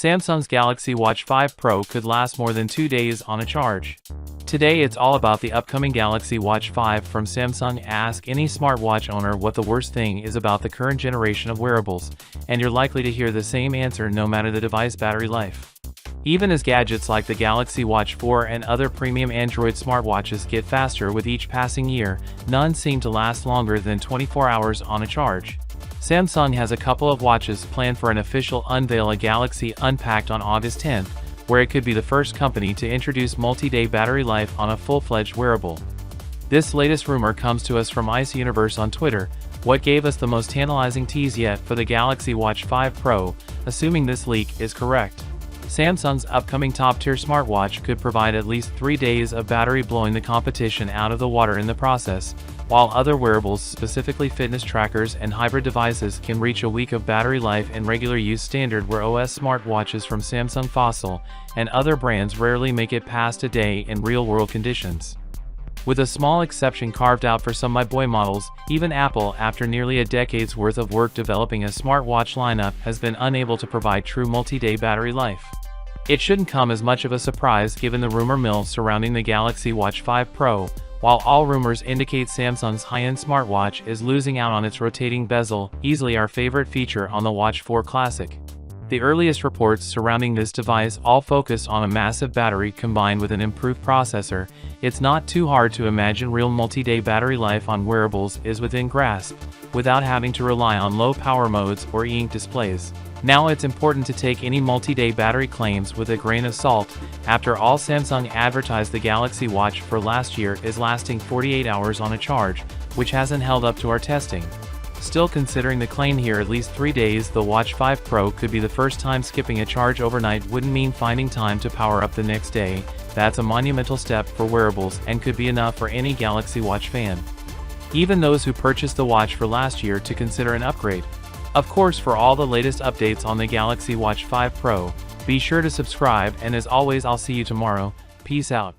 Samsung's Galaxy Watch 5 Pro could last more than 2 days on a charge. Today it's all about the upcoming Galaxy Watch 5 from Samsung. Ask any smartwatch owner what the worst thing is about the current generation of wearables, and you're likely to hear the same answer no matter the device battery life. Even as gadgets like the Galaxy Watch 4 and other premium Android smartwatches get faster with each passing year, none seem to last longer than 24 hours on a charge. Samsung has a couple of watches planned for an official unveil, a Galaxy Unpacked on August 10th, where it could be the first company to introduce multi-day battery life on a full-fledged wearable. This latest rumor comes to us from Ice Universe on Twitter. What gave us the most tantalizing tease yet for the Galaxy Watch 5 Pro, assuming this leak is correct. Samsung's upcoming top-tier smartwatch could provide at least 3 days of battery, blowing the competition out of the water in the process, while other wearables, specifically fitness trackers and hybrid devices, can reach a week of battery life in regular use. Standard Wear OS smartwatches from Samsung, Fossil, and other brands rarely make it past a day in real-world conditions. With a small exception carved out for some My Boy models, even Apple, after nearly a decade's worth of work developing a smartwatch lineup, has been unable to provide true multi-day battery life. It shouldn't come as much of a surprise given the rumor mill surrounding the Galaxy Watch 5 Pro, while all rumors indicate Samsung's high-end smartwatch is losing out on its rotating bezel, easily our favorite feature on the Watch 4 Classic. The earliest reports surrounding this device all focus on a massive battery combined with an improved processor. It's not too hard to imagine real multi-day battery life on wearables is within grasp, without having to rely on low power modes or e-ink displays. Now it's important to take any multi-day battery claims with a grain of salt. After all, Samsung advertised the Galaxy Watch for last year is lasting 48 hours on a charge, which hasn't held up to our testing. Still, considering the claim here at least 3 days, the Watch 5 Pro could be the first time skipping a charge overnight wouldn't mean finding time to power up the next day. That's a monumental step for wearables and could be enough for any Galaxy Watch fan. Even those who purchased the watch for last year to consider an upgrade. Of course, for all the latest updates on the Galaxy Watch 5 Pro, be sure to subscribe, and as always, I'll see you tomorrow. Peace out.